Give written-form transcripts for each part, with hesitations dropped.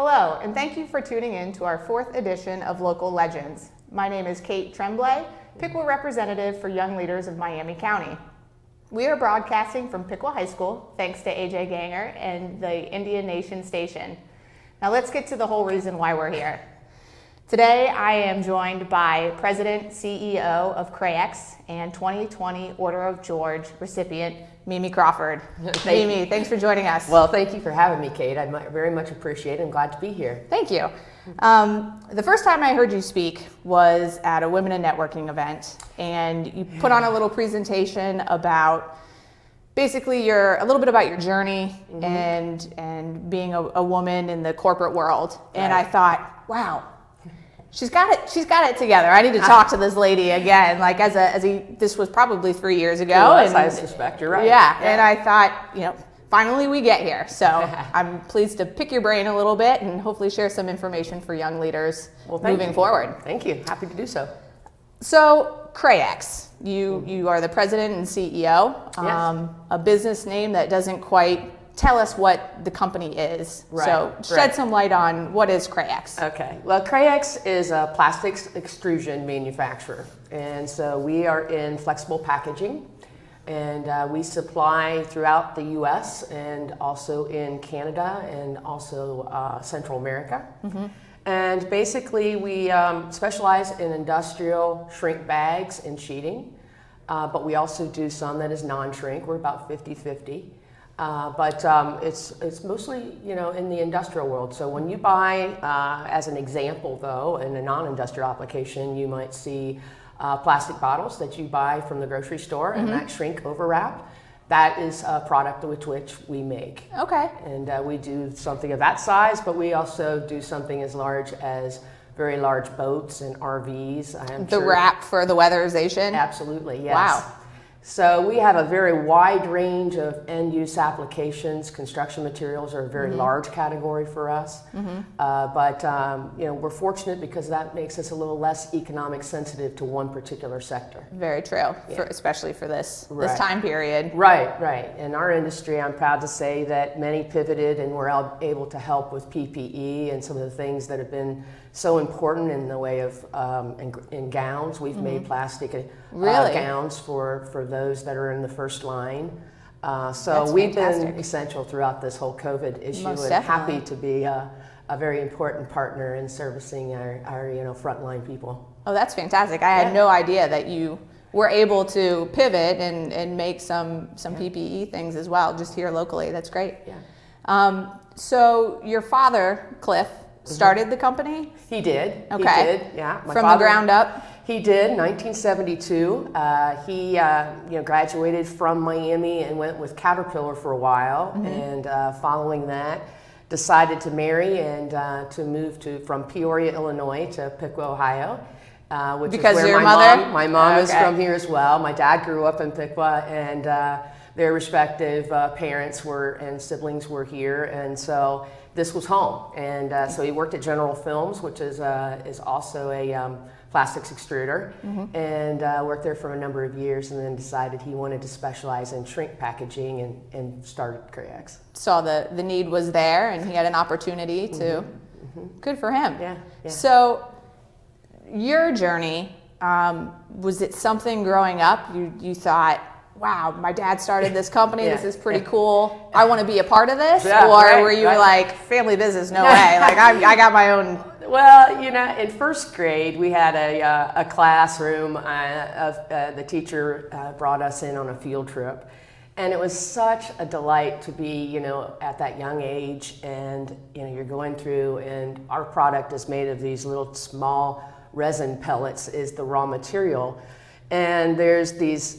Hello, and thank you for tuning in to our 4th edition of Local Legends. My name is Kate Tremblay, Piqua representative for Young Leaders of Miami County. We are broadcasting from Piqua High School, thanks to AJ Ganger and the Indian Nation Station. Now let's get to the whole reason why we're here. Today I am joined by President, CEO of Crayox and 2020 Order of George recipient, Mimi Crawford. Mimi, thanks for joining us. Well, thank you for having me, Kate. I very much appreciate it. I'm glad to be here. Thank you. The first time I heard you speak was at a Women in Networking event, and you put on a little presentation about basically a little bit about your journey and being a woman in the corporate world. And I thought, wow, she's got it together. I need to talk to this lady again. Like this was probably 3 years ago. I suspect you're right. Yeah. And I thought, finally we get here. So I'm pleased to pick your brain a little bit and hopefully share some information for young leaders moving forward. Thank you. Happy to do so. So Crayox, you are the president and CEO. Yes. A business name that doesn't quite tell us what the company is. Right. So shed some light on what is Crayox. Okay. Well, Crayox is a plastics extrusion manufacturer. And so we are in flexible packaging. And we supply throughout the U.S. and also in Canada and also Central America. And basically we specialize in industrial shrink bags and sheeting, but we also do some that is non-shrink. We're about 50-50. But it's mostly, in the industrial world. So when you buy, as an example though, in a non-industrial application, you might see plastic bottles that you buy from the grocery store and that shrink overwrap. That is a product which we make. Okay. And we do something of that size, but we also do something as large as very large boats and RVs. The wrap for the weatherization? Absolutely, yes. Wow. So we have a very wide range of end-use applications. Construction materials are a very large category for us. But we're fortunate because that makes us a little less economic sensitive to one particular sector. Very true, especially for this time period. Right. In our industry, I'm proud to say that many pivoted and were able to help with PPE and some of the things that have been so important in the way of in gowns. We've made plastic gowns for those that are in the first line. So we've been essential throughout this whole COVID issue. Most and definitely. happy to be a very important partner in servicing our frontline people. Oh, that's fantastic. I had no idea that you were able to pivot and make some PPE things as well, just here locally. That's great. Yeah. So your father, Cliff, started the company? He did. Okay. He did, yeah. From the ground up? He did, 1972. He graduated from Miami and went with Caterpillar for a while. And following that, decided to marry and to move from Peoria, Illinois to Piqua, Ohio. Which because is where your my mom is from here as well. My dad grew up in Piqua, and their respective parents and siblings were here, and so this was home. And so he worked at General Films, which is also a plastics extruder, and worked there for a number of years, and then decided he wanted to specialize in shrink packaging and started Crayox. Saw the need was there, and he had an opportunity to. Good for him. Yeah. So your journey, was it something growing up you thought, wow, my dad started this company, this is pretty cool, I want to be a part of this? Were you like, family business, no way, like I got my own? Well, in first grade, we had a classroom the teacher brought us in on a field trip. And it was such a delight to be, at that young age, and, you're going through, and our product is made of these little small resin pellets is the raw material. And there's these,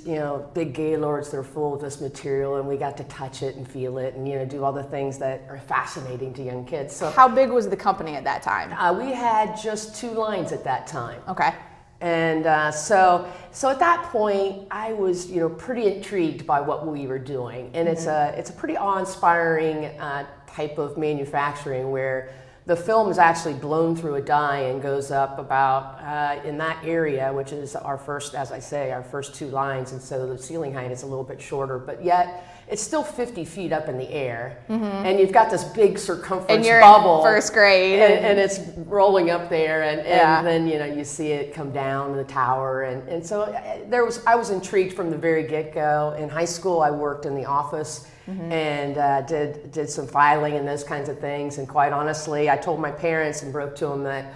big gaylords that are full of this material, and we got to touch it and feel it and, do all the things that are fascinating to young kids. So how big was the company at that time? We had just 2 lines at that time. Okay. And so at that point, I was, pretty intrigued by what we were doing. And it's a pretty awe-inspiring type of manufacturing where the film is actually blown through a die and goes up about in that area, which is our first, as I say, our first 2 lines. And so the ceiling height is a little bit shorter, but yet it's still 50 feet up in the air, and you've got this big circumference and you're bubble. In first grade, and it's rolling up there, and then you see it come down the tower, and so I was intrigued from the very get-go. In high school, I worked in the office and did some filing and those kinds of things. And quite honestly, I told my parents and broke to them that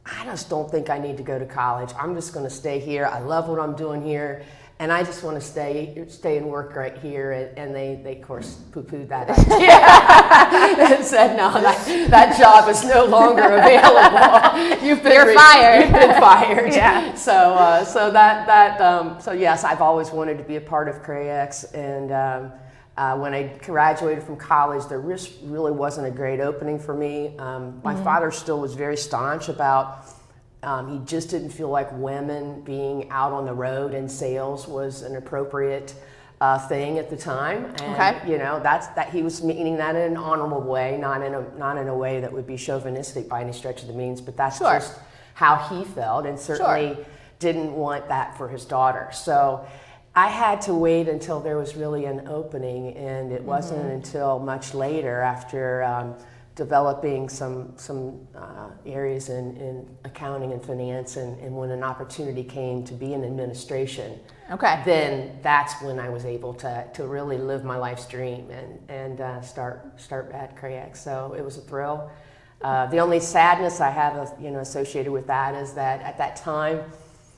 I just don't think I need to go to college. I'm just going to stay here. I love what I'm doing here. And I just want to stay and work right here. And they of course, poo-pooed that idea and said, no, that job is no longer available. You're fired. You've been fired. Yeah. So yes, I've always wanted to be a part of Crayox. And when I graduated from college, there really wasn't a great opening for me. My father still was very staunch about. He just didn't feel like women being out on the road in sales was an appropriate thing at the time, and that he was meaning that in an honorable way, not in a way that would be chauvinistic by any stretch of the means. But that's just how he felt, and certainly didn't want that for his daughter. So I had to wait until there was really an opening, and it wasn't until much later, after developing some areas in accounting and finance, and when an opportunity came to be in administration, then that's when I was able to really live my life's dream and start at Crayox. So it was a thrill. The only sadness I have associated with that is that at that time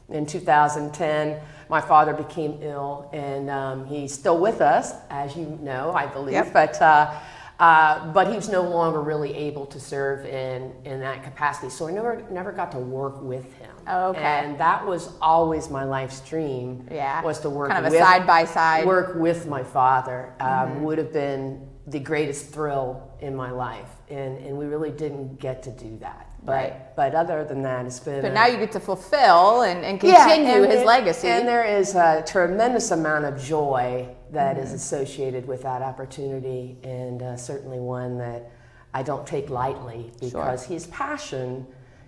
in 2010, my father became ill, and he's still with us, as you know, I believe, but he was no longer really able to serve in that capacity. So I never got to work with him. And that was always my life's dream. Was to work kind of a side by side. Work with my father would have been the greatest thrill in my life, and we really didn't get to do that. But other than that, it's been. But now you get to fulfill and continue his legacy. And there is a tremendous amount of joy that is associated with that opportunity, and certainly one that I don't take lightly, because his passion,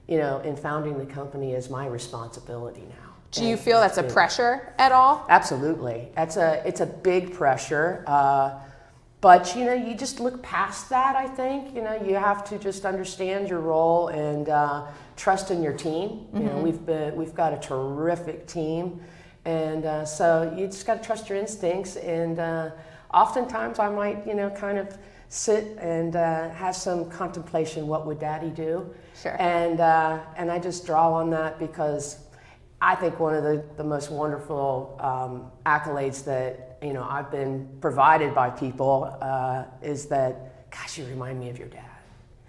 in founding the company is my responsibility now. Do you feel that's a pressure at all? Absolutely. It's a big pressure. But you just look past that. I think you have to just understand your role and trust in your team. We've got a terrific team, and so you just got to trust your instincts. And oftentimes I might kind of sit and have some contemplation. What would Daddy do? Sure. And I just draw on that, because I think one of the most wonderful accolades that I've been provided by people is that, gosh, you remind me of your dad.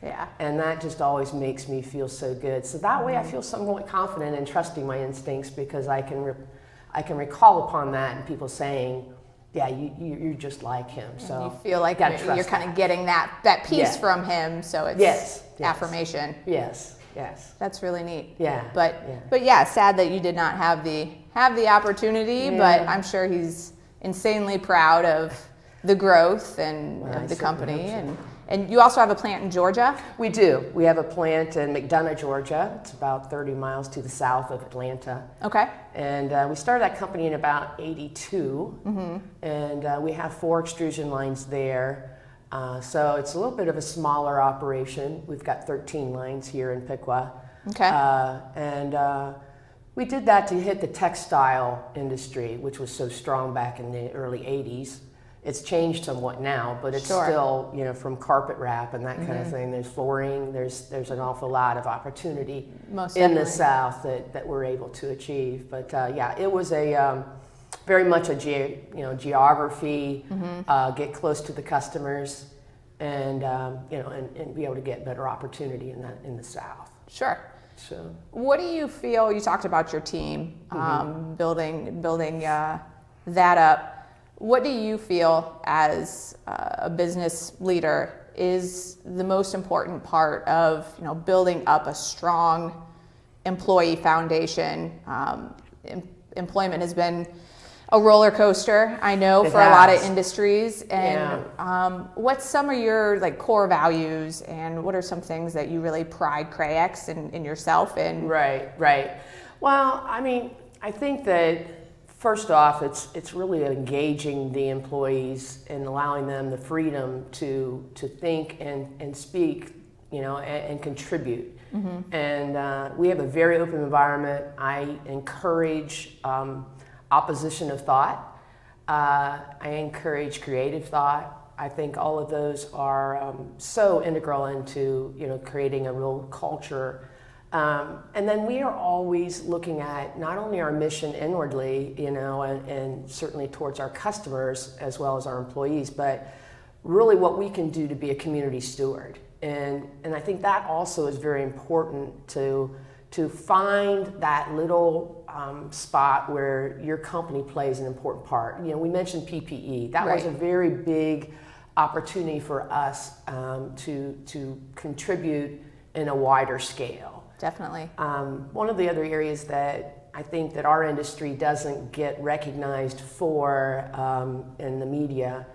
Yeah. And that just always makes me feel so good. So that way I feel somewhat confident in trusting my instincts, because I can recall upon that and people saying, yeah, you're just like him. So you feel like you're kind of getting that piece from him. So it's affirmation. Yes. That's really neat. Yeah. But yeah, sad that you did not have the opportunity, but I'm sure he's insanely proud of the growth and the company. And you also have a plant in Georgia? We do. We have a plant in McDonough, Georgia. It's about 30 miles to the south of Atlanta. Okay. And we started that company in about 82. And we have 4 extrusion lines there. So it's a little bit of a smaller operation. We've got 13 lines here in Piqua. Okay. And we did that to hit the textile industry, which was so strong back in the early 80s. It's changed somewhat now, but it's still, from carpet wrap and that kind of thing. There's flooring. There's an awful lot of opportunity in the South that we're able to achieve. But it was a very much a geography, get close to the customers, and and be able to get better opportunity in the South. Sure. So, what do you feel? You talked about your team, building that up. What do you feel as a business leader is the most important part of building up a strong employee foundation? Employment has been a roller coaster, I know, for a lot of industries. And what's some of your core values, and what are some things that you really pride Crayox in yourself in? Right. Well, I mean, I think that first off, it's really engaging the employees and allowing them the freedom to think and speak, and contribute. And we have a very open environment. I encourage opposition of thought. I encourage creative thought. I think all of those are so integral into creating a real culture. And then we are always looking at not only our mission inwardly, and certainly towards our customers as well as our employees, but really what we can do to be a community steward. And I think that also is very important to find that little spot where your company plays an important part. We mentioned PPE. That was a very big opportunity for us to contribute in a wider scale. Definitely. One of the other areas that I think that our industry doesn't get recognized for in the media,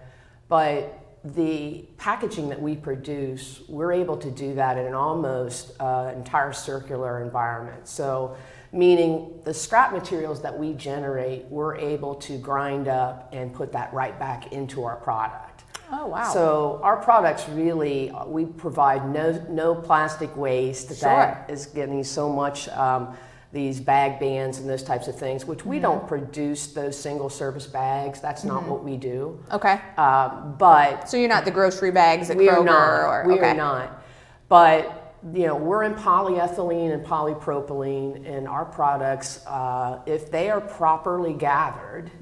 but the packaging that we produce, we're able to do that in an almost entire circular environment. So, meaning the scrap materials that we generate, we're able to grind up and put that right back into our product. Oh, wow. So our products really, we provide no plastic waste that is getting so much these bag bans and those types of things, which we don't produce those single service bags. That's not what we do. Okay. But so you're not the grocery bags at we Kroger? Are not. We okay. are not. But we're in polyethylene and polypropylene, and our products, if they are properly gathered,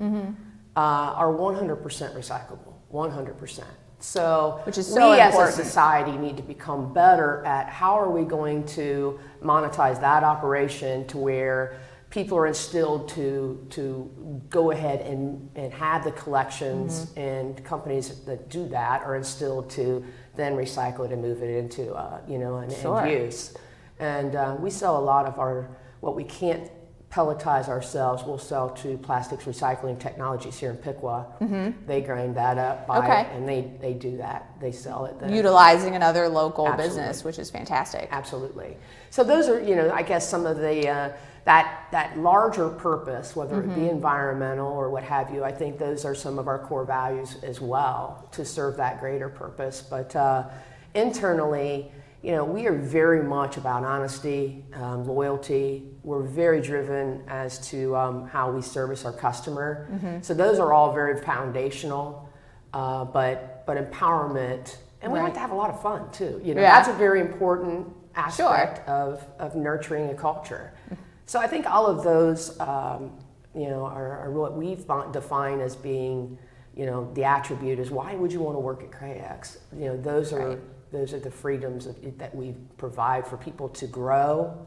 are 100% recyclable. 100%. So, which is so we important. As a society need to become better at how are we going to monetize that operation to where people are instilled to go ahead and have the collections, and companies that do that are instilled to then recycle it and move it into an end use. And we sell a lot of what we can't pelletize ourselves, we'll sell to Plastics Recycling Technologies here in Piqua. They grind that up, buy it, and they do that. They sell it. Utilizing another local business, which is fantastic. Absolutely. So those are, I guess some of the, that larger purpose, whether it be environmental or what have you, I think those are some of our core values as well, to serve that greater purpose. But internally, we are very much about honesty, loyalty. We're very driven as to how we service our customer. So those are all very foundational, but empowerment, and we like to have a lot of fun too. That's a very important aspect of nurturing a culture. So I think all of those, are what we've defined as being, the attribute is why would you want to work at Crayox? Those are the freedoms that we provide for people to grow.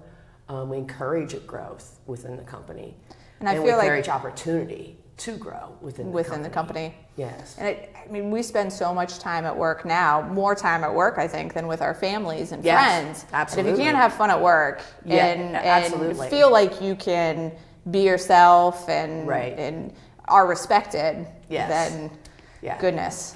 We encourage growth within the company, and I feel we encourage opportunity to grow within the company. Yes. And we spend so much time at work now, more time at work, I think, than with our families and friends. Absolutely. And if you can't have fun at work and feel like you can be yourself and are respected, then goodness.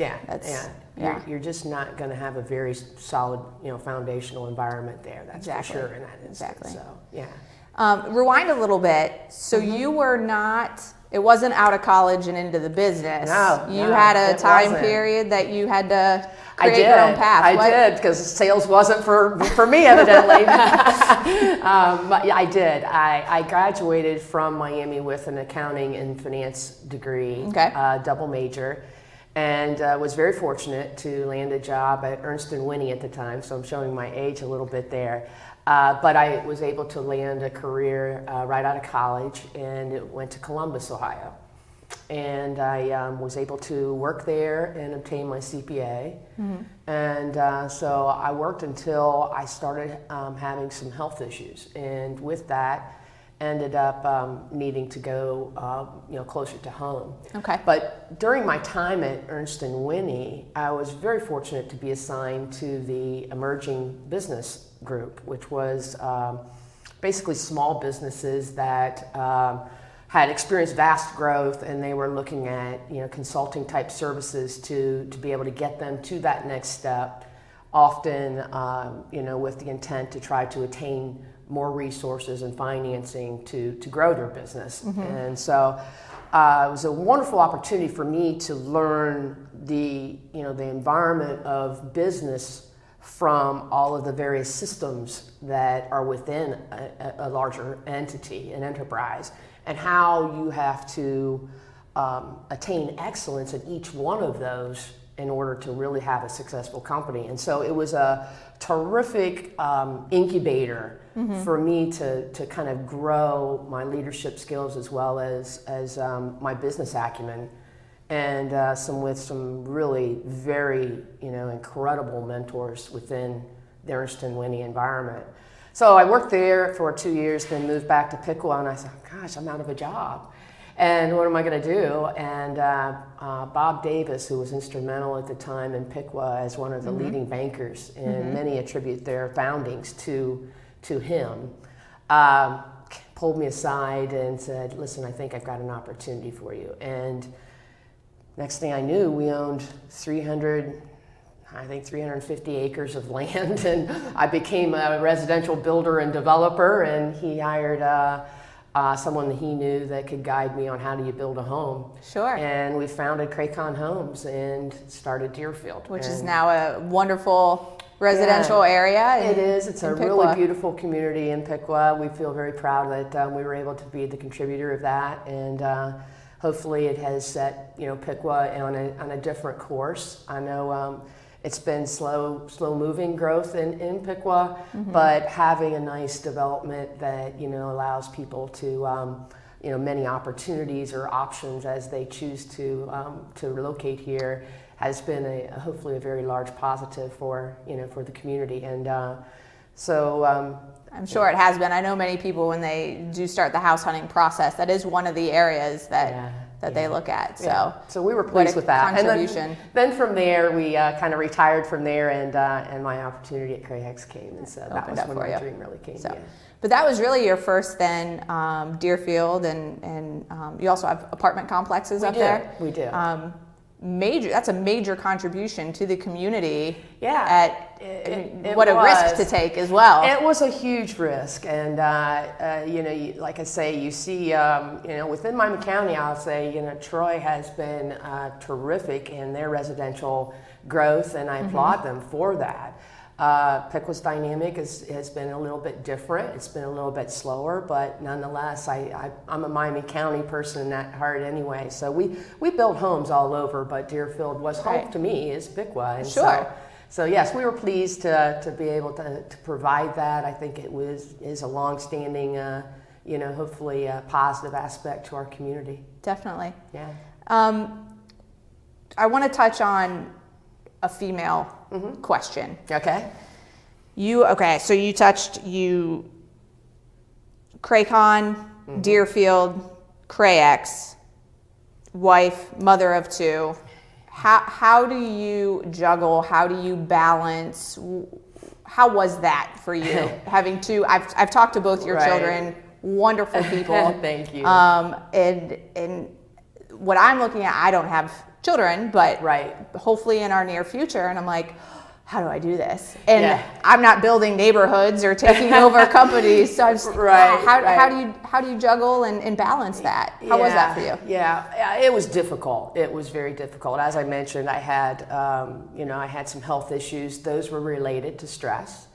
You're just not going to have a very solid, foundational environment there. That's for sure in that instance. So, rewind a little bit. So you were not. It wasn't out of college and into the business. No, you had a time period that you had to create your own path. I did, because sales wasn't for me, evidently. But I did. I graduated from Miami with an accounting and finance degree, double major. And was very fortunate to land a job at Ernst & Winnie at the time, so I'm showing my age a little bit there. But I was able to land a career right out of college, and it went to Columbus, Ohio. And I was able to work there and obtain my CPA. And so I worked until I started having some health issues. And with that, ended up needing to go closer to home. But during my time at Ernst & Winnie, I was very fortunate to be assigned to the emerging business group, which was basically small businesses that had experienced vast growth, and they were looking at consulting type services to be able to get them to that next step, often with the intent to try to attain more resources and financing to grow their business. And so it was a wonderful opportunity for me to learn the environment of business from all of the various systems that are within a larger entity, an enterprise, and how you have to attain excellence in each one of those in order to really have a successful company. And so it was a terrific incubator for me to kind of grow my leadership skills as well as my business acumen, and with some really very incredible mentors within the Ernst & Winnie environment. So I worked there for 2 years, then moved back to Piqua, and I said, gosh, I'm out of a job. And what am I going to do? And Bob Davis, who was instrumental at the time in Piqua as one of the leading bankers, and many attribute their foundings to him, pulled me aside and said, listen, I think I've got an opportunity for you. And next thing I knew, we owned 350 acres of land, and I became a residential builder and developer, and he hired someone that he knew that could guide me on how do you build a home. Sure. And we founded Craycon Homes and started Deerfield. Which is now a wonderful residential area. It is. It's a really beautiful community in Piqua. We feel very proud that we were able to be the contributor of that, and hopefully it has set Piqua on a different course. I know it's been slow moving growth in Piqua, but having a nice development that allows people to many opportunities or options as they choose to relocate here has been hopefully a very large positive for the community. And I'm sure it has been. I know many people, when they do start the house hunting process, that is one of the areas that they look at. So we were pleased with that. Contribution. And then from there, we kind of retired from there, and my opportunity at Crayox came, and so that was when my dream really came. So, but that was really your first then, Deerfield, and you also have apartment complexes up there. We do. That's a major contribution to the community. Yeah, what a risk to take as well. It was a huge risk, and like I say, you see, within Miami County, I'll say, Troy has been terrific in their residential growth, and I applaud them for that. Piqua's dynamic has been a little bit different. It's been a little bit slower, but nonetheless, I'm a Miami County person at heart anyway. So we built homes all over, but Deerfield was home to me is Piqua. And sure. So yes, we were pleased to be able to provide that. I think it is a longstanding, hopefully a positive aspect to our community. Definitely. Yeah. I want to touch on a female question. Okay. So you touched Craycon, Deerfield, Crayox, wife, mother of two. How do you juggle? How do you balance? How was that for you? Having two, I've talked to both your children, wonderful people. Thank you. And what I'm looking at, I don't have children, but hopefully in our near future, and I'm like, how do I do this? And I'm not building neighborhoods or taking over companies, so I'm just, how do you juggle and balance that? How was that for you? Yeah, it was difficult. It was very difficult. As I mentioned, I had I had some health issues. Those were related to stress.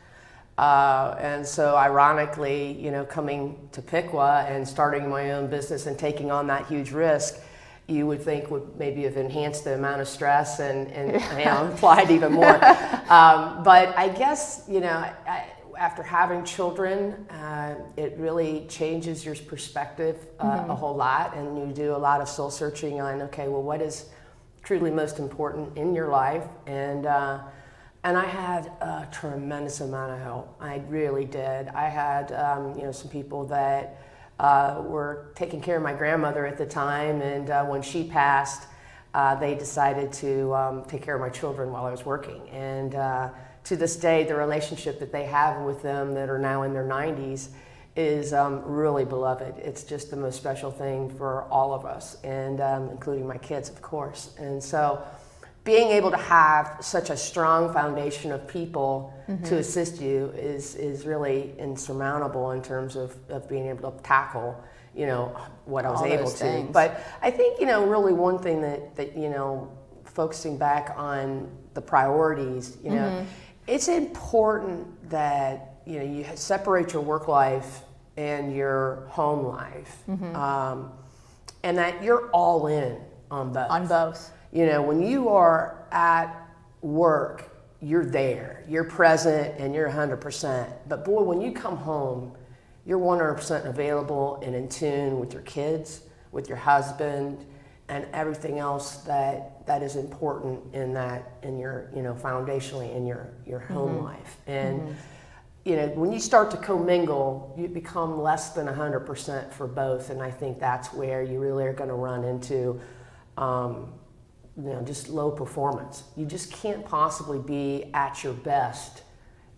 And so ironically, coming to Piqua and starting my own business and taking on that huge risk, you would think would maybe have enhanced the amount of stress and applied even more. But I guess, after having children, it really changes your perspective a whole lot, and you do a lot of soul searching on, okay, well, what is truly most important in your life? And I had a tremendous amount of help. I really did. I had, some people that were taking care of my grandmother at the time, and when she passed, they decided to take care of my children while I was working. And to this day, the relationship that they have with them that are now in their 90s is really beloved. It's just the most special thing for all of us, and including my kids, of course. And so being able to have such a strong foundation of people to assist you is really insurmountable in terms of being able to tackle what I was All able those to. things. But I think, really one thing that focusing back on the priorities, it's important that, you separate your work life and your home life. And that you're all in on both. On both. When you are at work, you're there, you're present, and you're 100%. But boy, when you come home, you're 100% available and in tune with your kids, with your husband, and everything else that is important in your, foundationally in your home life. And when you start to commingle, you become less than 100% for both, and I think that's where you really are going to run into, just low performance. You just can't possibly be at your best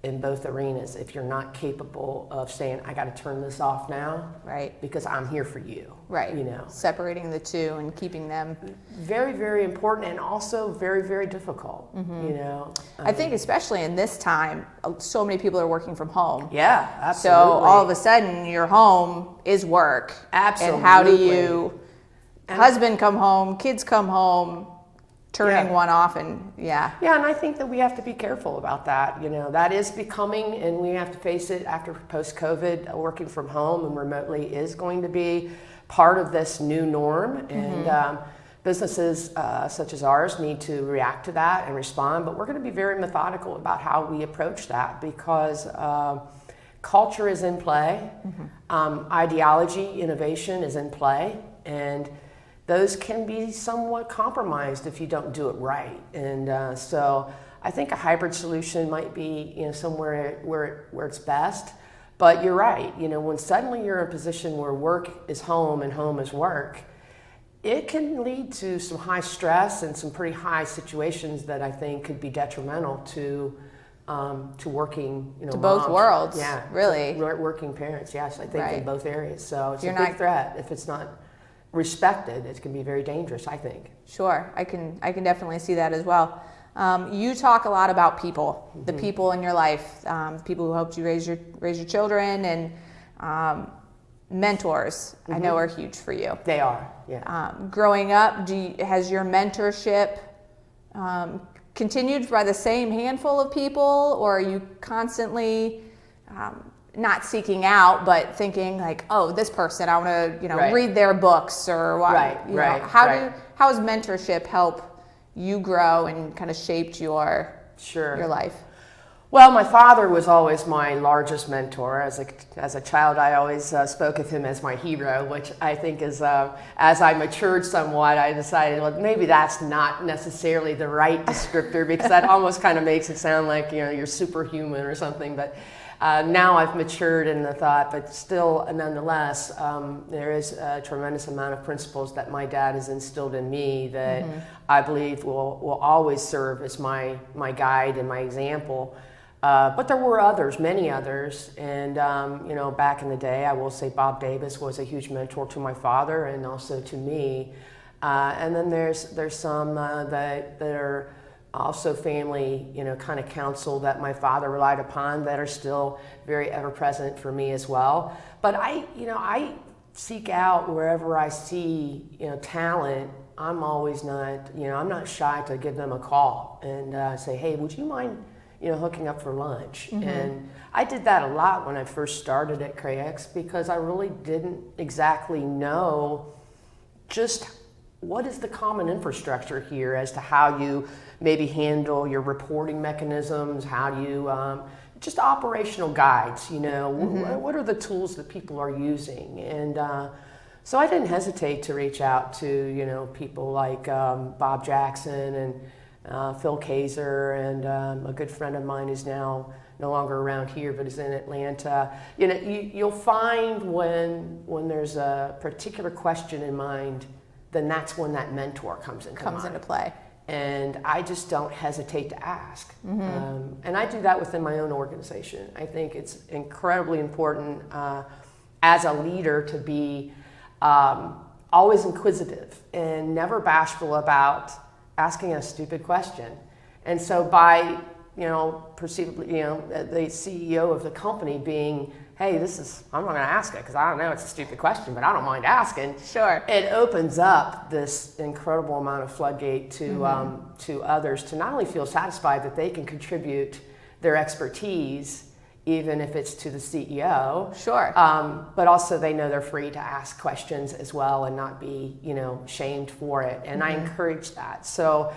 in both arenas if you're not capable of saying, I got to turn this off now, right? Because I'm here for you, right? Separating the two and keeping them. Very, very important, and also very, very difficult. I think especially in this time, so many people are working from home. Yeah, absolutely. So all of a sudden, your home is work. Absolutely. And how do you, husband come home, kids come home, turning one off, and yeah, and I think that we have to be careful about that. That is becoming, and we have to face it after post-COVID, working from home and remotely is going to be part of this new norm. And businesses such as ours need to react to that and respond. But we're going to be very methodical about how we approach that, because culture is in play, ideology, innovation is in play, and those can be somewhat compromised if you don't do it right. And so I think a hybrid solution might be somewhere where it's best. But you're right, when suddenly you're in a position where work is home and home is work, it can lead to some high stress and some pretty high situations that I think could be detrimental to working, to both worlds. Yeah, really. Working parents, yes, I think in both areas. So it's You're a big threat if it's not respected. It can be very dangerous, I think. Sure, I can definitely see that as well. You talk a lot about people, the people in your life, people who helped you raise your children, and mentors. I know are huge for you. They are, yeah. Growing up, has your mentorship continued by the same handful of people, or are you constantly not seeking out, but thinking like, oh, this person, I want to, read their books, or what? How has mentorship helped you grow and kind of shaped your life? Well, my father was always my largest mentor. As a child, I always spoke of him as my hero, which I think is, as I matured somewhat, I decided, well, maybe that's not necessarily the right descriptor, because that almost kind of makes it sound like, you're superhuman or something. But now I've matured in the thought, but still, nonetheless, there is a tremendous amount of principles that my dad has instilled in me that I believe will always serve as my guide and my example. But there were others, many others, and back in the day, I will say Bob Davis was a huge mentor to my father and also to me. And then there's some that are also family, kind of counsel that my father relied upon that are still very ever present for me as well. But I seek out wherever I see, talent. I'm always not, I'm not shy to give them a call and say, hey, would you mind, hooking up for lunch? And I did that a lot when I first started at Crayox, because I really didn't exactly know just what is the common infrastructure here as to how you maybe handle your reporting mechanisms, how do you, just operational guides, what are the tools that people are using? And so I didn't hesitate to reach out to, people like Bob Jackson and Phil Kaiser, and a good friend of mine who's now no longer around here but is in Atlanta. You'll find when there's a particular question in mind, then that's when that mentor comes into play. And I just don't hesitate to ask. And I do that within my own organization. I think it's incredibly important as a leader to be always inquisitive and never bashful about asking a stupid question. And so by perceivably, the CEO of the company being, hey, I'm not going to ask it because I don't know, it's a stupid question, but I don't mind asking. Sure. It opens up this incredible amount of floodgate to others to not only feel satisfied that they can contribute their expertise, even if it's to the CEO. Sure. But also they know they're free to ask questions as well and not be, shamed for it. And I encourage that. So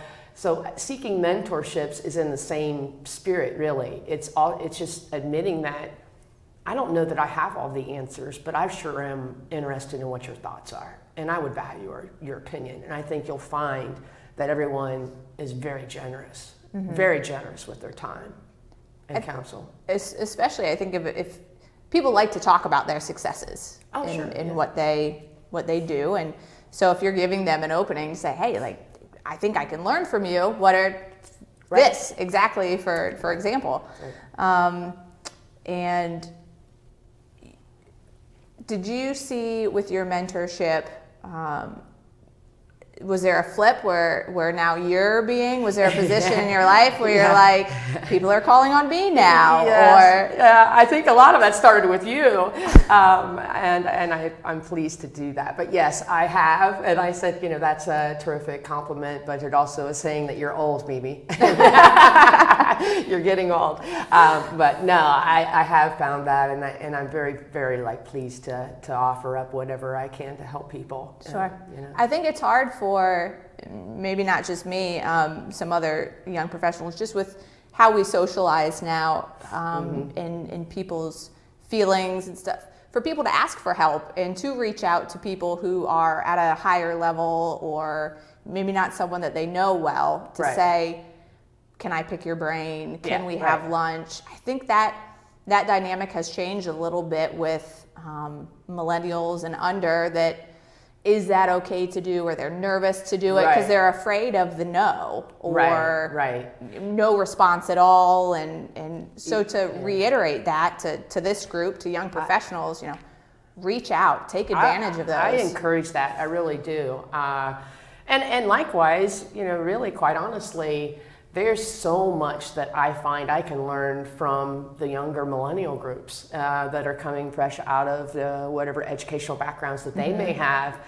seeking mentorships is in the same spirit, really. It's just admitting that I don't know that I have all the answers, but I sure am interested in what your thoughts are. And I would value your opinion. And I think you'll find that everyone is very generous with their time and counsel. Especially, I think if people like to talk about their successes in what they do, and so if you're giving them an opening to say, hey, like, I think I can learn from you. What are this exactly, for example? Right. And did you see with your mentorship? Was there a flip where was there a position in your life where you're like, people are calling on me now? Yes. Or I think a lot of that started with you, and I'm pleased to do that. But yes, I have, and I said, that's a terrific compliment, but it also is saying that you're old, Mimi. You're getting old. But no, I have found that, and I'm very, very pleased to offer up whatever I can to help people. Sure. I think it's hard for maybe not just me, some other young professionals, just with how we socialize now, in people's feelings and stuff, for people to ask for help and to reach out to people who are at a higher level or maybe not someone that they know well to say, can I pick your brain? Can we have lunch? I think that dynamic has changed a little bit with millennials and under that. Is that okay to do, or they're nervous to do it because they're afraid of the no or no response at all, and so to reiterate that to this group, to young professionals, reach out, take advantage of those. I encourage that, I really do, and likewise, really quite honestly, there's so much that I find I can learn from the younger millennial groups that are coming fresh out of whatever educational backgrounds that they may have.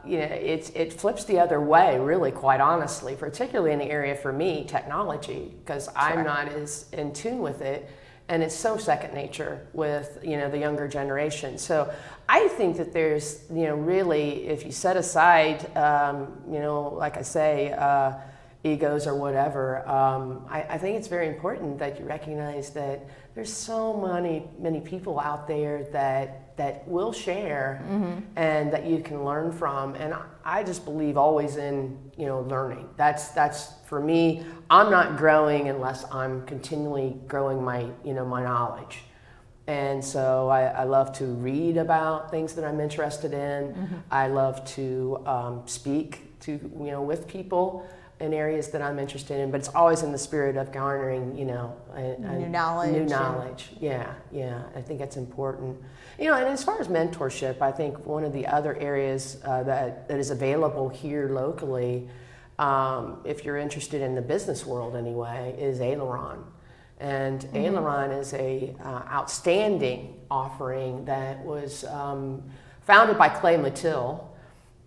It flips the other way, really, quite honestly, particularly in the area for me, technology, because I'm not as in tune with it, and it's so second nature with, the younger generation. So I think that there's, really, if you set aside, like I say, egos or whatever, I think it's very important that you recognize that there's so many people out there that will share and that you can learn from, and I just believe always in learning. That's for me. I'm not growing unless I'm continually growing my my knowledge, and so I love to read about things that I'm interested in. I love to speak to with people in areas that I'm interested in, but it's always in the spirit of garnering, new knowledge. New knowledge, yeah. I think that's important. And as far as mentorship, I think one of the other areas that is available here locally, if you're interested in the business world anyway, is Aileron. And Aileron is a outstanding offering that was founded by Clay Mathill.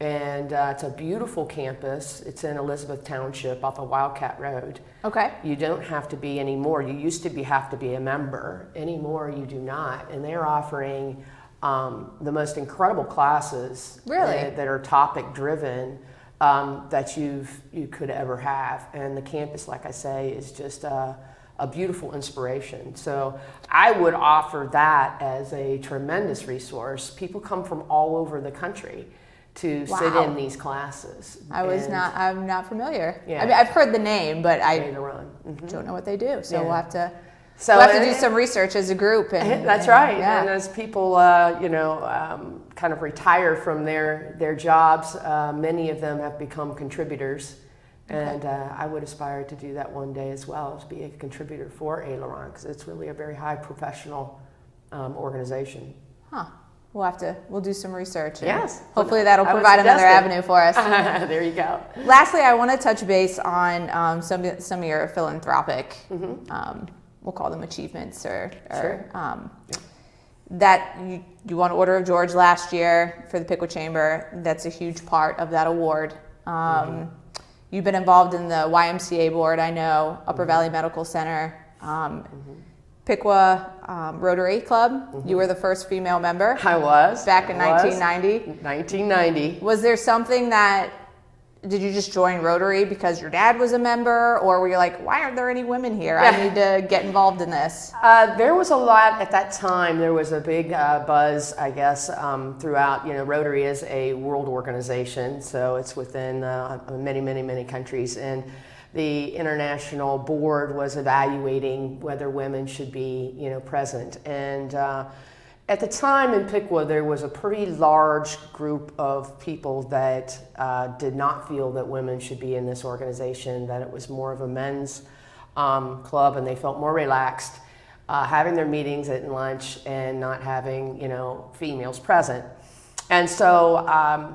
And it's a beautiful campus. It's in Elizabeth Township off of Wildcat Road. Okay. You don't have to be anymore. You used to have to be a member. Anymore, you do not. And they're offering the most incredible classes that are topic driven that you could ever have. And the campus, like I say, is just a beautiful inspiration. So I would offer that as a tremendous resource. People come from all over the country to sit in these classes. I'm not familiar. Yeah. I mean, I've heard the name, but I don't know what they do. So we'll have to do some research as a group. That's right. Yeah. And as people, kind of retire from their jobs, many of them have become contributors. And I would aspire to do that one day as well, to be a contributor for Aileron, because it's really a very high professional organization. Huh. We'll do some research. And Yes. hopefully that'll I would provide another suggest it. avenue for us. There you go. Lastly, I want to touch base on some of your philanthropic, we'll call them achievements, or Sure. that you won Order of George last year for the Piqua Chamber. That's a huge part of that award. You've been involved in the YMCA board, I know, Upper Valley Medical Center, Piqua Rotary Club. You were the first female member. I was. Back in 1990. 1990. Was there something did you just join Rotary because your dad was a member, or were you like, why aren't there any women here? I need to get involved in this. There was a lot at that time. There was a big buzz, I guess, throughout. Rotary is a world organization, so it's within many countries, and the international board was evaluating whether women should be, present. And at the time in Piqua, there was a pretty large group of people that did not feel that women should be in this organization, that it was more of a men's club, and they felt more relaxed having their meetings at lunch and not having, females present. And so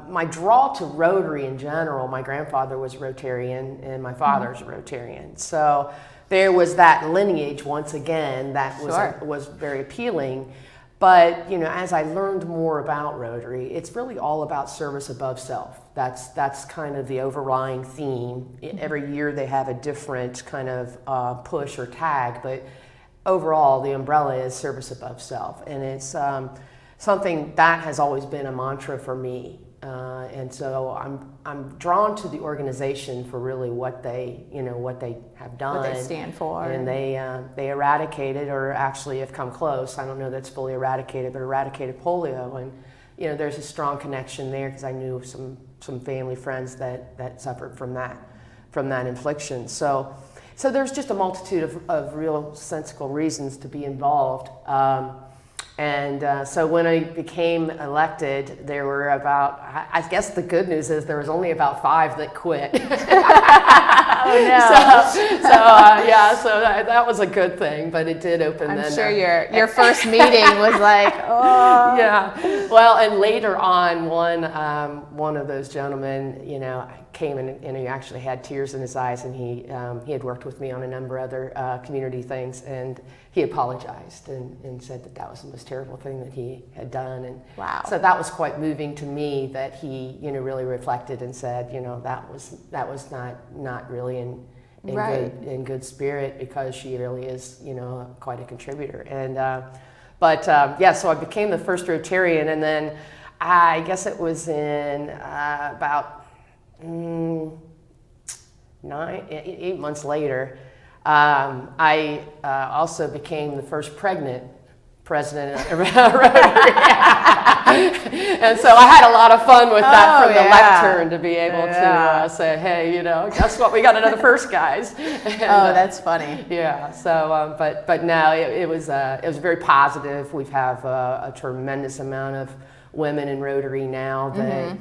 my draw to Rotary in general, my grandfather was Rotarian and my father's Rotarian. So there was that lineage once again that was very appealing. But, as I learned more about Rotary, it's really all about service above self. That's kind of the overlying theme. Every year they have a different kind of push or tag, but overall the umbrella is service above self. And it's something that has always been a mantra for me. And so I'm drawn to the organization for really what they have done. What they stand for. And they eradicated, or actually have come close. I don't know that's fully eradicated, but eradicated polio. And there's a strong connection there because I knew some family friends that suffered from that infliction. So there's just a multitude of real sensible reasons to be involved. And so when I became elected, there were about, I guess the good news is there was only about 5 that quit. Oh no. So that was a good thing, but it did open. I'm sure your first meeting was like, oh. Yeah. Well, and later on, one of those gentlemen, came and he actually had tears in his eyes, and he had worked with me on a number of other community things, and he apologized and said that was the most terrible thing that he had done. And wow. So that was quite moving to me, that he really reflected and said, that was not really in good spirit, because she really is quite a contributor. And so I became the first Rotarian, and then I guess it was in about 8 months later, I also became the first pregnant president of Rotary. And so I had a lot of fun with that from the lectern, to be able to say, hey, guess what? We got another first, guys. And, that's funny. Yeah. So, but no, it was very positive. We have a tremendous amount of women in Rotary now that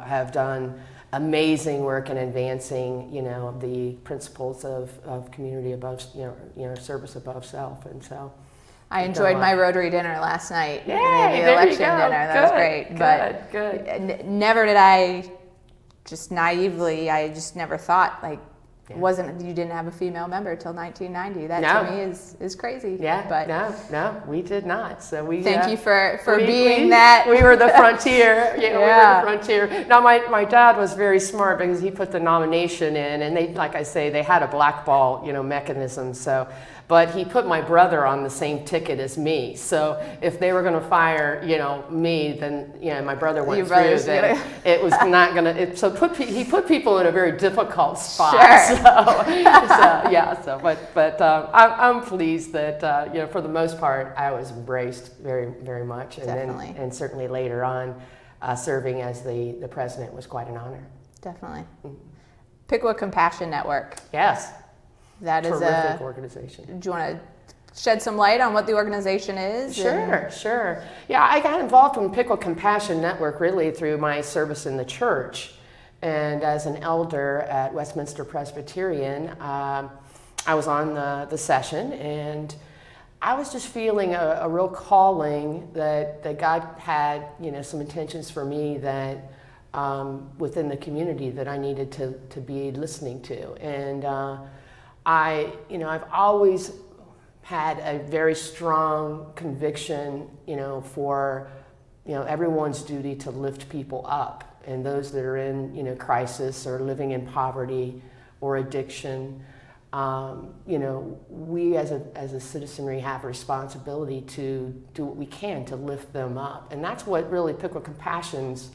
have done amazing work in advancing, the principles of community above, service above self. And so I enjoyed my Rotary dinner last night. Yay, the election dinner. That was great. Good. Never did I just naively, I just never thought you didn't have a female member till 1990. That to me is crazy. Yeah, but no, we did not. So we thank you for being that. We were the frontier. We were the frontier. Now my dad was very smart, because he put the nomination in, and they, like I say, they had a blackball mechanism. So, but he put my brother on the same ticket as me. So if they were going to fire me, then my brother went through. Then it was not going to. So he put people in a very difficult spot. Sure. But I'm pleased that for the most part I was embraced very, very much, and Definitely. then and certainly later on serving as the president was quite an honor. Definitely. Piqua Compassion Network. Yes. That is terrific organization. Do you want to shed some light on what the organization is? Sure. Yeah, I got involved in Piqua Compassion Network really through my service in the church. And as an elder at Westminster Presbyterian, I was on the session, and I was just feeling a real calling that God had, some intentions for me that within the community that I needed to be listening to. And I've always had a very strong conviction, for, everyone's duty to lift people up, and those that are in, crisis or living in poverty or addiction. We as a citizenry have a responsibility to do what we can to lift them up. And that's what really Piqua Compassion's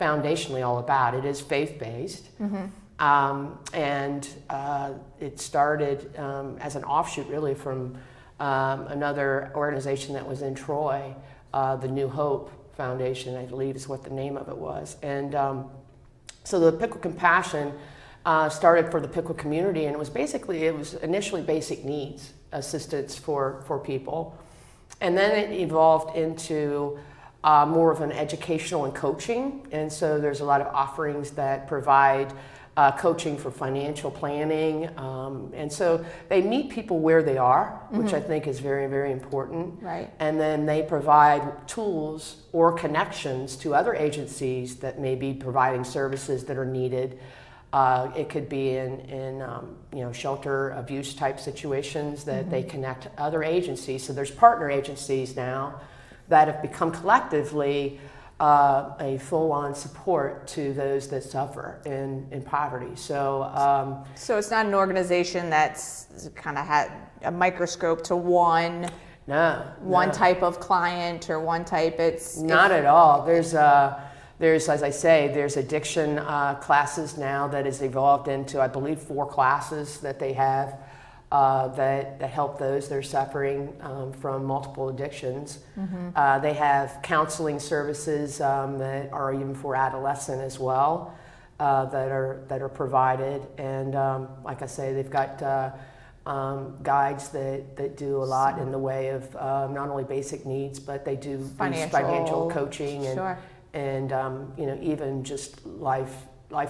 foundationally all about. It is faith-based. And it started as an offshoot really from another organization that was in Troy, the New Hope Foundation, I believe is what the name of it was. And so the Piqua Compassion started for the Piqua community, and it was initially basic needs assistance for people. And then it evolved into more of an educational and coaching. And so there's a lot of offerings that provide coaching for financial planning. And so they meet people where they are, which I think is very, very important. Right. And then they provide tools or connections to other agencies that may be providing services that are needed. It could be in shelter abuse type situations that they connect other agencies. So there's partner agencies now that have become collectively a full-on support to those that suffer in poverty. So so it's not an organization that's kind of had a microscope to one type of client or one type. It's not at all. There's, as I say, there's addiction classes now that has evolved into, I believe, 4 classes that they have that help those that are suffering from multiple addictions. They have counseling services that are even for adolescent as well that are provided. And like I say, they've got guides that do a lot in the way of not only basic needs, but they do financial coaching and. And even just life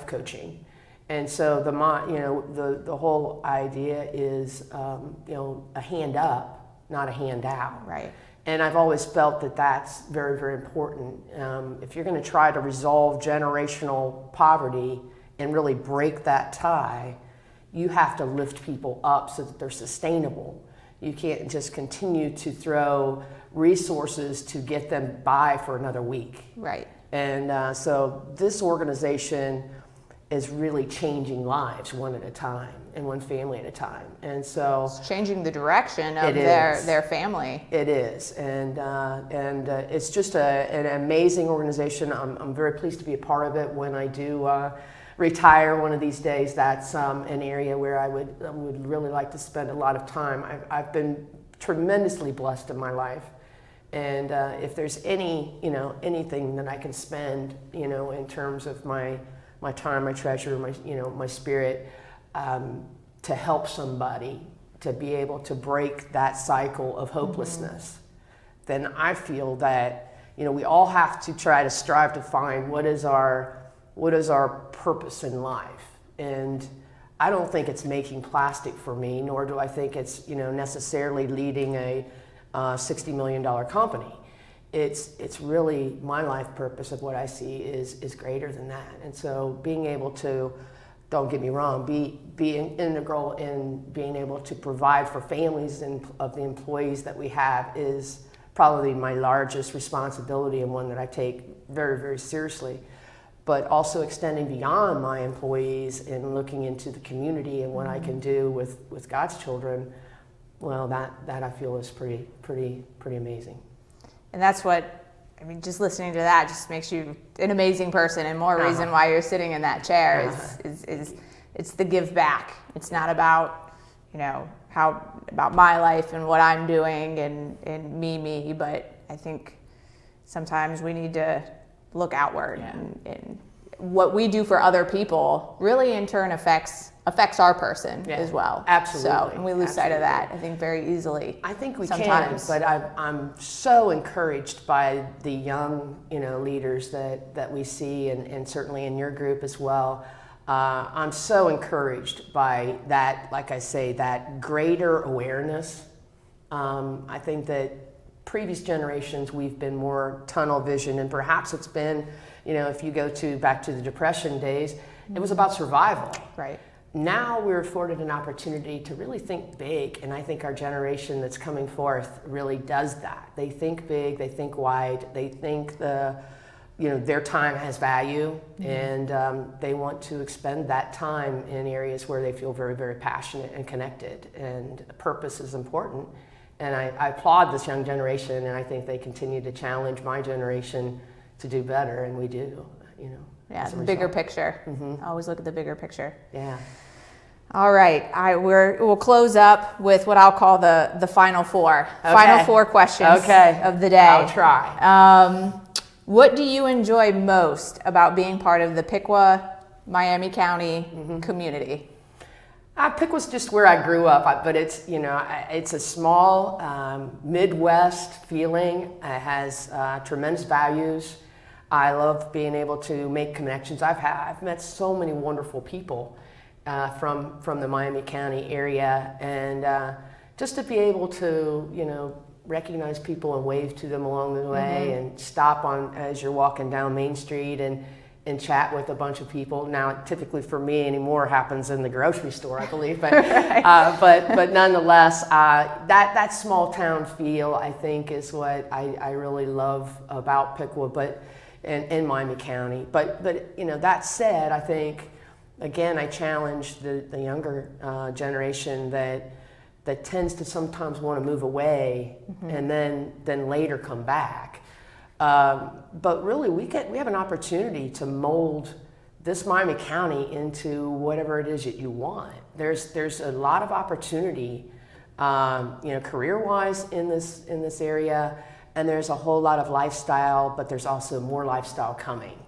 coaching, and so the whole idea is a hand up, not a handout. Right. And I've always felt that that's very, very important. If you're going to try to resolve generational poverty and really break that tie, you have to lift people up so that they're sustainable. You can't just continue to throw resources to get them by for another week. Right. And so this organization is really changing lives one at a time and one family at a time. And so it's changing the direction of their family. It is. And it's just an amazing organization. I'm very pleased to be a part of it. When I do retire one of these days, that's an area where I would really like to spend a lot of time. I've been tremendously blessed in my life. And if there's anything that I can spend, in terms of my time, my treasure, my spirit, to help somebody to be able to break that cycle of hopelessness, then I feel that, we all have to try to strive to find what is our purpose in life. And I don't think it's making plastic for me, nor do I think it's, necessarily leading a $60 million company. It's really my life purpose of what I see is greater than that. And so being able to, don't get me wrong, be integral in being able to provide for families of the employees that we have is probably my largest responsibility, and one that I take very, very seriously. But also extending beyond my employees and looking into the community and what I can do with God's children. Well, that I feel is pretty amazing. And that's what, just listening to that just makes you an amazing person, and more reason why you're sitting in that chair is it's the give back. It's not about, about my life and what I'm doing and me, but I think sometimes we need to look outward and what we do for other people really in turn affects our person as well. Absolutely. So, and we lose sight of that, I think, very easily. I think we sometimes. can, but I'm so encouraged by the young, leaders that we see, and certainly in your group as well. I'm so encouraged by that, like I say, that greater awareness I think that previous generations, we've been more tunnel vision, and perhaps it's been, if you go back to the Depression days, it was about survival. Right. Now we're afforded an opportunity to really think big, and I think our generation that's coming forth really does that. They think big, they think wide, they think their time has value, and they want to expend that time in areas where they feel very, very passionate and connected, and purpose is important. And I applaud this young generation, and I think they continue to challenge my generation to do better, and we do, Yeah, the bigger picture. Always look at the bigger picture. Yeah. All right, we'll close up with what I'll call the final four. Okay. Final four questions of the day. I'll try. What do you enjoy most about being part of the Piqua, Miami County community? Piqua's just where I grew up, but it's a small Midwest feeling. It has tremendous values. I love being able to make connections. I've met so many wonderful people from the Miami County area, and just to be able to recognize people and wave to them along the way, and stop as you're walking down Main Street and chat with a bunch of people. Now, typically for me anymore happens in the grocery store, I believe, but but nonetheless, that small town feel, I think, is what I really love about Piqua, but in Miami County. But that said, I think again I challenge the younger generation that tends to sometimes want to move away and then later come back. But really, we have an opportunity to mold this Miami County into whatever it is that you want. There's a lot of opportunity, career-wise in this area, and there's a whole lot of lifestyle, but there's also more lifestyle coming.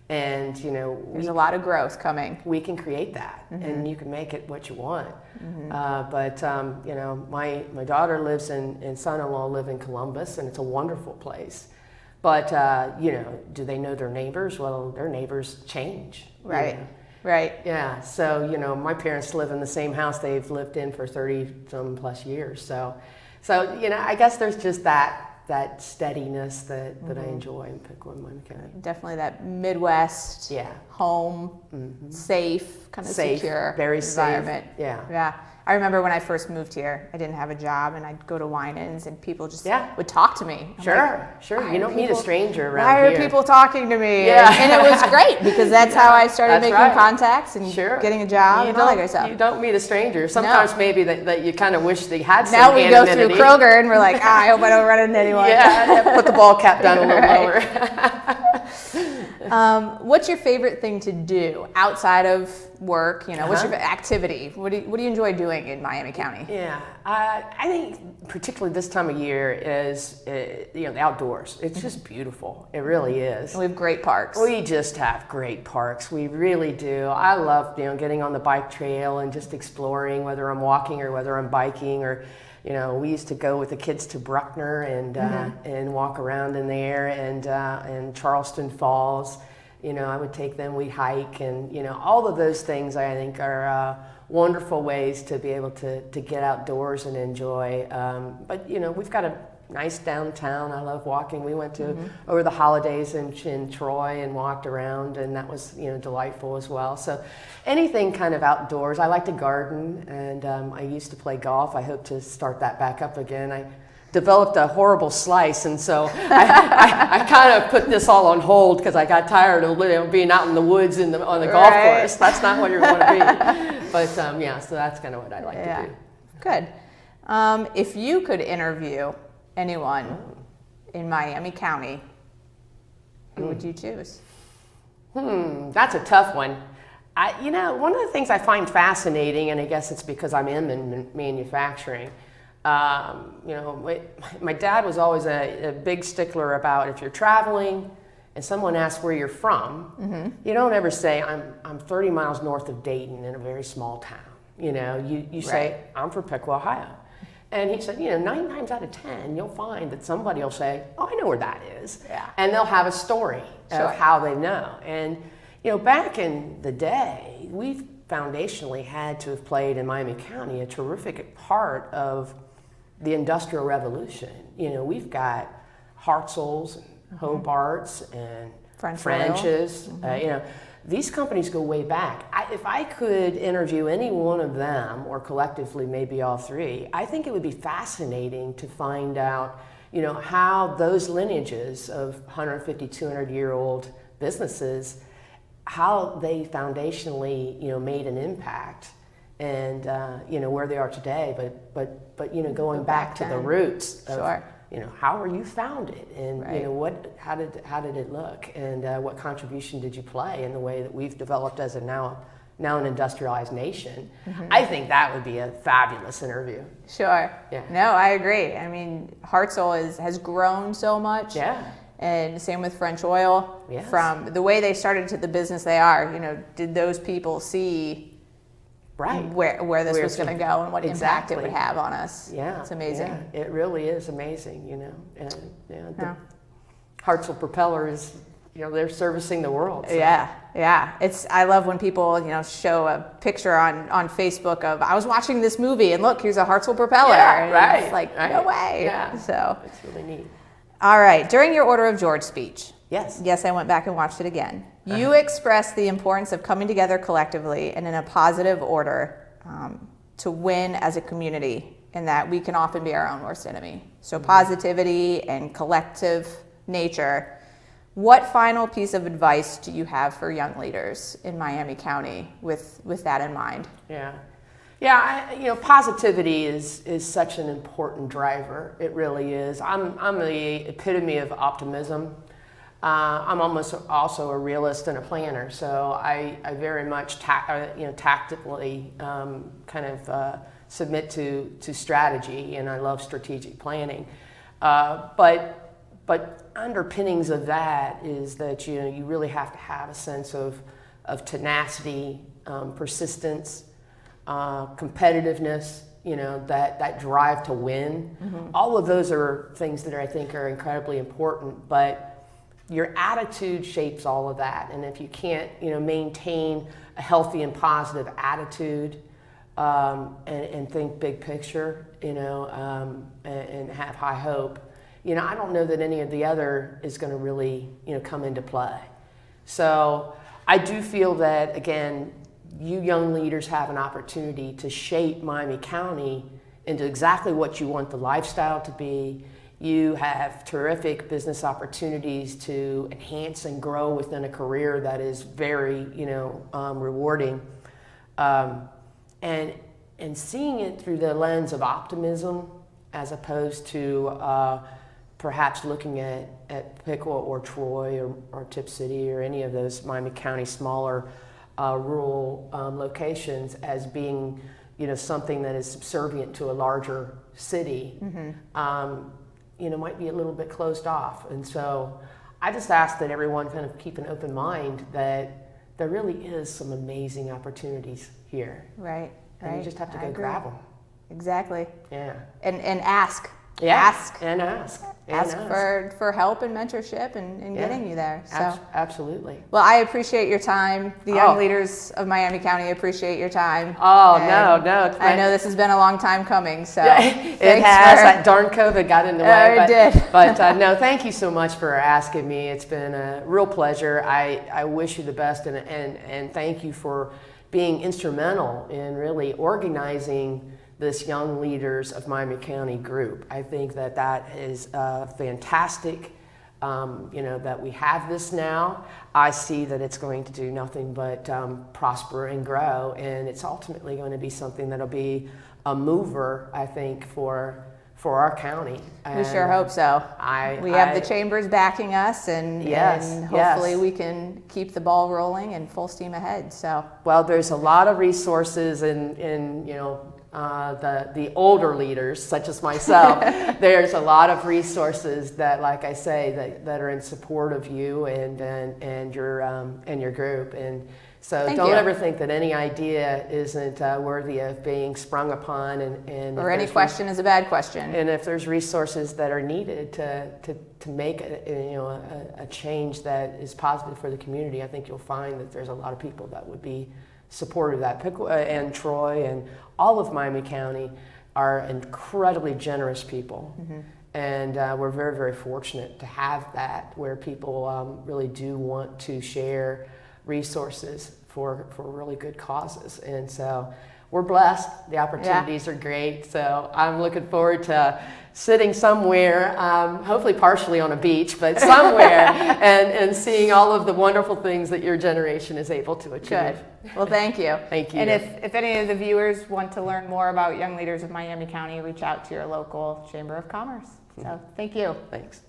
And there's a lot of growth coming. We can create that, and you can make it what you want. But my daughter lives and son-in-law live in Columbus, and it's a wonderful place. But, do they know their neighbors? Well, their neighbors change. Right, right. Yeah, so, my parents live in the same house they've lived in for 30-some plus years. So I guess there's just that steadiness that I enjoy in Piqua and Miami County. Definitely that Midwest home, safe, kind of secure very environment. Safe. Yeah. Yeah. I remember when I first moved here, I didn't have a job, and I'd go to wine-ins, and people just would talk to me. I'm Sure. You don't meet a stranger around here. Why are people talking to me? Yeah. And it was great, because that's how I started making contacts and getting a job and all that good stuff. You don't meet a stranger. Sometimes maybe that you kind of wish they had some Now we go through Kroger, and we're like, I hope I don't run into anyone. Yeah, put the ball cap down a little lower. What's your favorite thing to do outside of work? What's your activity? What do you enjoy doing in Miami County? Yeah, I think particularly this time of year is the outdoors. It's just beautiful. It really is. And we have great parks. We just have great parks. We really do. I love getting on the bike trail and just exploring, whether I'm walking or whether I'm biking, or we used to go with the kids to Bruckner and walk around in there, and Charleston Falls. I would take them, we'd hike, and all of those things I think are wonderful ways to be able to get outdoors and enjoy. But we've got a nice downtown. I love walking. We went to over the holidays in Troy and walked around, and that was delightful as well. So anything kind of outdoors. I like to garden, and I used to play golf. I hope to start that back up again. I developed a horrible slice, and so I kind of put this all on hold because I got tired of being out in the woods on the golf course. That's not what you want to be. But so that's kind of what I like to do. Good. If you could interview anyone in Miami County, who would you choose? That's a tough one. One of the things I find fascinating, and I guess it's because I'm in manufacturing. My dad was always a big stickler about if you're traveling and someone asks where you're from, you don't ever say I'm 30 miles north of Dayton in a very small town. You say I'm from Piqua, Ohio. And he said, 9 times out of 10, you'll find that somebody will say, oh, I know where that is. Yeah. And they'll have a story of how they know. And, back in the day, we've foundationally had to have played in Miami County a terrific part of the Industrial Revolution. We've got Hartzell's and Hobart's and French's. These companies go way back. If I could interview any one of them, or collectively maybe all three, I think it would be fascinating to find out, how those lineages of 150, 200-year-old businesses, how they foundationally, made an impact, and where they are today. But going back to the roots of, Sure. How were you founded, and Right. how did it look, and what contribution did you play in the way that we've developed as a now an industrialized nation? I think that would be a fabulous interview. Sure. Yeah. No, I agree. I mean, Hartzell has grown so much. Yeah. And same with French Oil. Yes. From the way they started to the business they are, did those people see Right. where this Where was it's going to go and what impact it would exactly. have on us? Yeah. It's amazing. Yeah, it really is amazing, And the Yeah. Hartzell propeller is, they're servicing the world. So. Yeah. I love when people, show a picture on Facebook of, I was watching this movie and look, here's a Hartzell propeller. Yeah, And right. It's like, right. no way. Yeah. So, It's really neat. all right. During your Order of George speech, Yes. I went back and watched it again. You expressed the importance of coming together collectively and in a positive order to win as a community, and that we can often be our own worst enemy. So positivity and collective nature. What final piece of advice do you have for young leaders in Miami County with that in mind? Yeah, positivity is such an important driver. It really is. I'm the epitome of optimism. I'm almost also a realist and a planner, so I very much tactically submit to strategy, and I love strategic planning. But underpinnings of that is that you really have to have a sense of tenacity, persistence, competitiveness. That drive to win. All of those are things that I think are incredibly important, but your attitude shapes all of that. And if you can't, maintain a healthy and positive attitude, and think big picture, and have high hope, I don't know that any of the other is going to really, come into play. So I do feel that, again, you young leaders have an opportunity to shape Miami County into exactly what you want the lifestyle to be. You have terrific business opportunities to enhance and grow within a career that is very, rewarding. And seeing it through the lens of optimism, as opposed to perhaps looking at Piqua or Troy or Tip City or any of those Miami County smaller rural locations as being, something that is subservient to a larger city. Might be a little bit closed off. And so I just ask that everyone kind of keep an open mind that there really is some amazing opportunities here. Right. And you just have to go grab them. Exactly. Yeah. And ask. Yeah. Ask. And ask. Ask for help and mentorship and getting you there. So absolutely. Well, I appreciate your time. The young leaders of Miami County appreciate your time. Oh, And no. I know this has been a long time coming, so it thanks has. That darn COVID got in the way. It did. But no, thank you so much for asking me. It's been a real pleasure. I wish you the best, and thank you for being instrumental in really organizing this Young Leaders of Miami County group. I think that is fantastic, that we have this now. I see that it's going to do nothing but prosper and grow, and it's ultimately going to be something that'll be a mover, I think, for our county. We sure hope so. We have the chambers backing us, and hopefully we can keep the ball rolling and full steam ahead. So, well, there's a lot of resources in the older leaders, such as myself. There's a lot of resources that, like I say, that are in support of you and your group. And so don't ever think that any idea isn't worthy of being sprung upon, or any question is a bad question. And if there's resources that are needed to make a change that is positive for the community, I think you'll find that there's a lot of people that would be supportive of that. Piqua and Troy and all of Miami County are incredibly generous people. And we're very, very fortunate to have that, where people really do want to share resources for really good causes. And so we're blessed. The opportunities are great. So I'm looking forward to sitting somewhere, hopefully partially on a beach, but somewhere, and seeing all of the wonderful things that your generation is able to achieve. Good. Well, thank you. Thank you. And if any of the viewers want to learn more about Young Leaders of Miami County, reach out to your local Chamber of Commerce. So thank you. Thanks.